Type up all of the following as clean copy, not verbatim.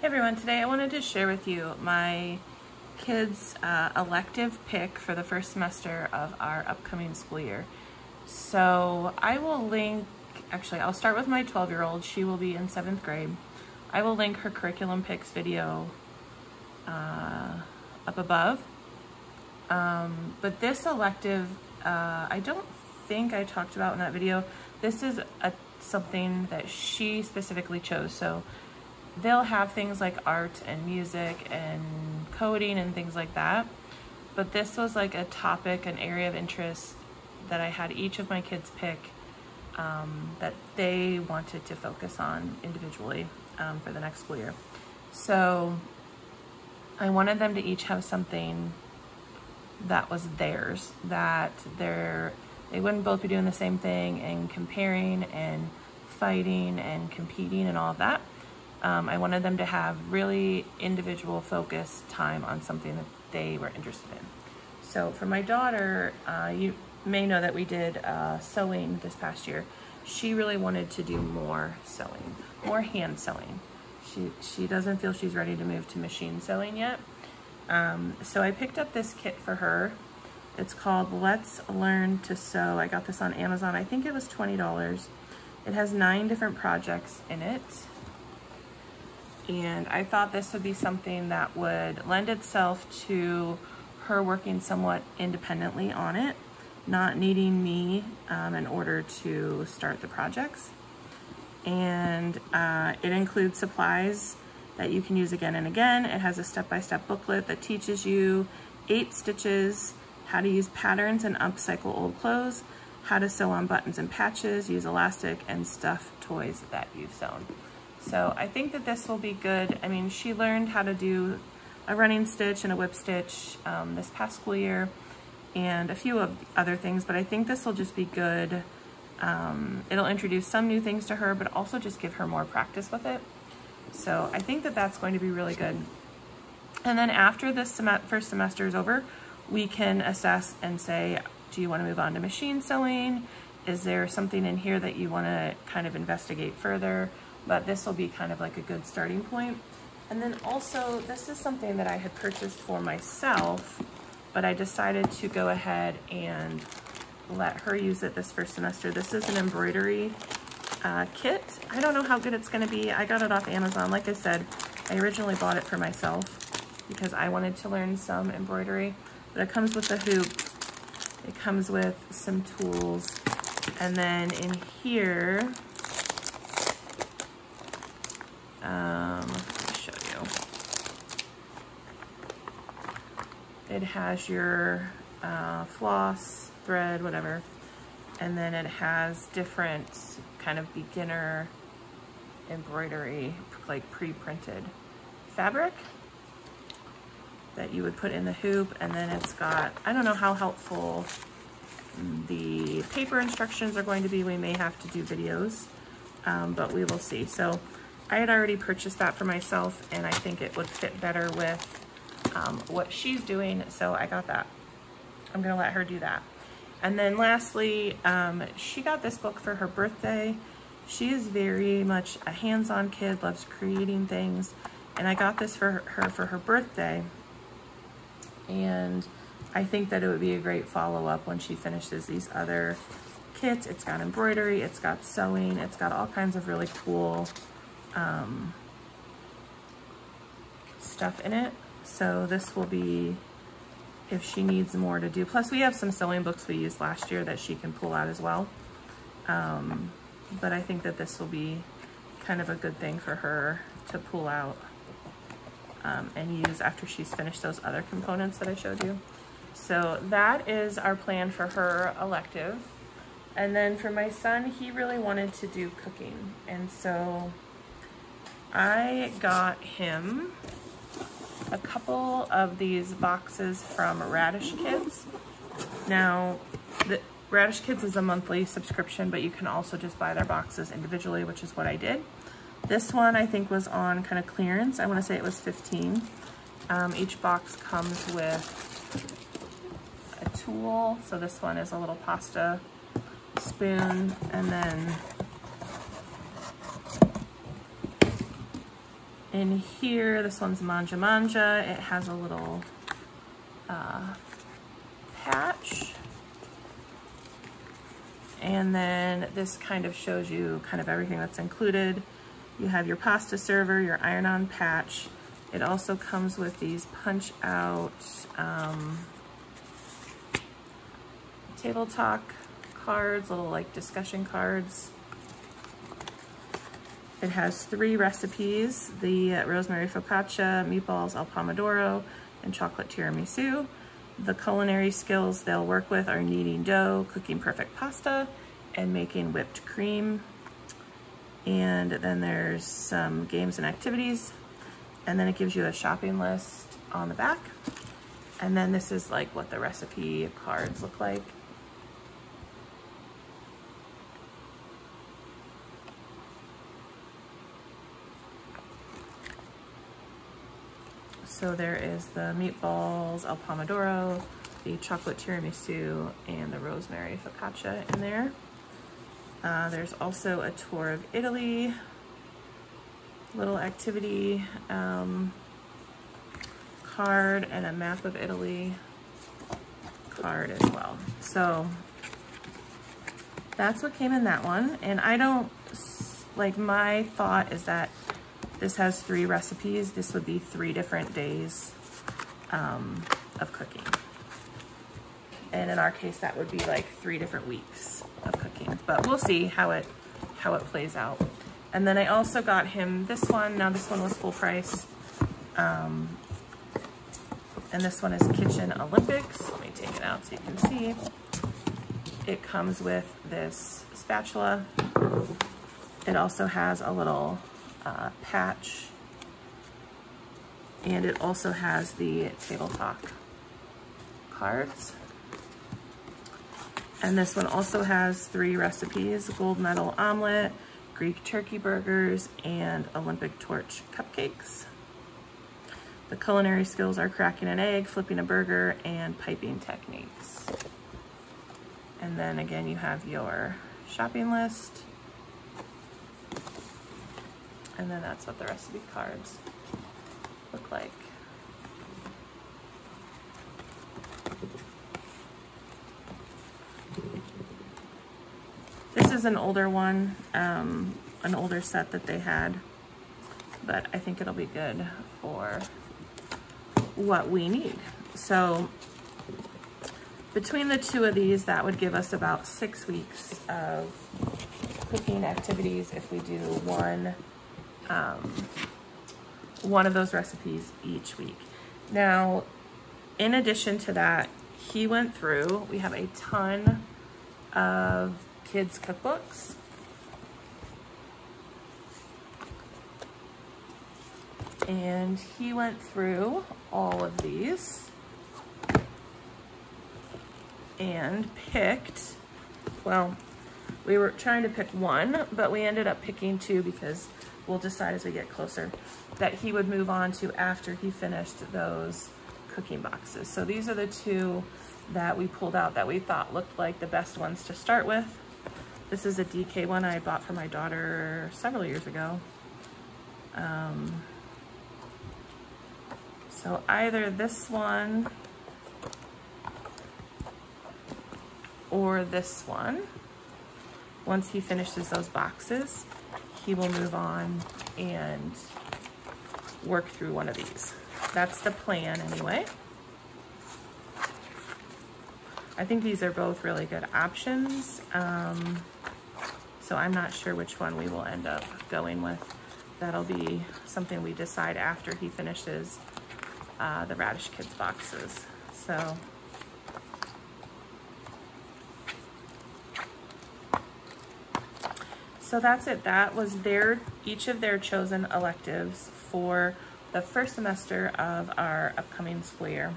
Hey everyone, today I wanted to share with you my kids' elective pick for the first semester of our upcoming school year. So I will link, actually I'll start with my 12-year-old. She will be in 7th grade. I will link her curriculum picks video up above. But this elective, I don't think I talked about in that video. This is something that she specifically chose. So they'll have things like art and music and coding and things like that. But this was like a topic, an area of interest that I had each of my kids pick that they wanted to focus on individually for the next school year. So I wanted them to each have something that was theirs, that they wouldn't both be doing the same thing and comparing and fighting and competing and all of that. I wanted them to have really individual focused time on something that they were interested in. So for my daughter, you may know that we did sewing this past year. She really wanted to do more sewing, more hand sewing. She doesn't feel she's ready to move to machine sewing yet. So I picked up this kit for her. It's called Let's Learn to Sew. I got this on Amazon. I think it was $20. It has 9 different projects in it. And I thought this would be something that would lend itself to her working somewhat independently on it, not needing me in order to start the projects. And it includes supplies that you can use again and again. It has a step-by-step booklet that teaches you 8 stitches, how to use patterns and upcycle old clothes, how to sew on buttons and patches, use elastic, and stuff toys that you've sewn. So I think that this will be good. I mean, she learned how to do a running stitch and a whip stitch this past school year and a few of other things, but I think this will just be good. It'll introduce some new things to her, but also just give her more practice with it. So I think that that's going to be really good. And then after this first semester is over, we can assess and say, do you want to move on to machine sewing? Is there something in here that you want to kind of investigate further? But this will be kind of like a good starting point. And then also, this is something that I had purchased for myself, but I decided to go ahead and let her use it this first semester. This is an embroidery kit. I don't know how good it's gonna be. I got it off Amazon. Like I said, I originally bought it for myself because I wanted to learn some embroidery, but it comes with a hoop. It comes with some tools. And then in here, let me show you. It has your floss, thread, whatever. And then it has different kind of beginner embroidery, like pre-printed fabric that you would put in the hoop. And then it's got, I don't know how helpful the paper instructions are going to be. We may have to do videos, but we will see. So I had already purchased that for myself, and I think it would fit better with what she's doing, so I got that. I'm gonna let her do that. And then lastly, she got this book for her birthday. She is very much a hands-on kid, loves creating things, and I got this for her for her birthday. And I think that it would be a great follow-up when she finishes these other kits. It's got embroidery, it's got sewing, it's got all kinds of really cool stuff in it. So this will be, if she needs more to do. Plus we have some sewing books we used last year that she can pull out as well. But I think that this will be kind of a good thing for her to pull out and use after she's finished those other components that I showed you. So that is our plan for her elective. And then for my son, he really wanted to do cooking. And so I got him a couple of these boxes from Radish Kids. Now, the Radish Kids is a monthly subscription, but you can also just buy their boxes individually, which is what I did. This one I think was on kind of clearance. I want to say it was $15. Each box comes with a tool. So this one is a little pasta spoon, and then In here, this one's Manja Manja. It has a little patch. And then this kind of shows you kind of everything that's included. You have your pasta server, your iron-on patch. It also comes with these punch-out table talk cards, little like discussion cards. It has 3 recipes, the rosemary focaccia, meatballs al pomodoro, and chocolate tiramisu. The culinary skills they'll work with are kneading dough, cooking perfect pasta, and making whipped cream. And then there's some games and activities. And then it gives you a shopping list on the back. And then this is like what the recipe cards look like. So there is the meatballs al pomodoro, the chocolate tiramisu, and the rosemary focaccia in there. There's also a tour of Italy, little activity card, and a map of Italy card as well. So that's what came in that one. And I don't, like, my thought is that this has 3 recipes. This would be 3 different days of cooking. And in our case, that would be like 3 different weeks of cooking. But we'll see how it plays out. And then I also got him this one. Now this one was full price. And this one is Kitchen Olympics. Let me take it out so you can see. It comes with this spatula. It also has a little patch, and it also has the table talk cards. And this one also has 3 recipes: gold medal omelet, Greek turkey burgers, and Olympic torch cupcakes. The culinary skills are cracking an egg, flipping a burger, and piping techniques. And then again, you have your shopping list. And then that's what the recipe cards look like. This is an older one, an older set that they had, but I think it'll be good for what we need. So between the 2 of these, that would give us about 6 weeks of cooking activities if we do one of those recipes each week. Now, in addition to that, he went through, we have a ton of kids' cookbooks. And he went through all of these and picked, well, we were trying to pick 1, but we ended up picking 2 because we'll decide as we get closer that he would move on to after he finished those cooking boxes. So these are the 2 that we pulled out that we thought looked like the best ones to start with. This is a DK one I bought for my daughter several years ago. So either this one or this one. Once he finishes those boxes, he will move on and work through one of these. That's the plan anyway. I think these are both really good options. So I'm not sure which one we will end up going with. That'll be something we decide after he finishes the Radish Kids boxes. So that's it. That was each of their chosen electives for the first semester of our upcoming school year.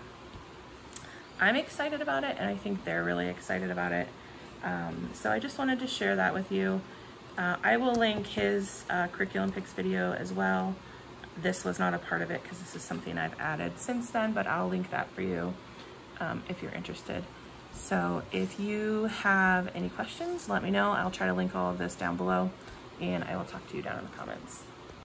I'm excited about it, and I think they're really excited about it. So I just wanted to share that with you. I will link his curriculum picks video as well. This was not a part of it because this is something I've added since then, but I'll link that for you if you're interested. So if you have any questions, let me know. I'll try to link all of this down below, and I will talk to you down in the comments.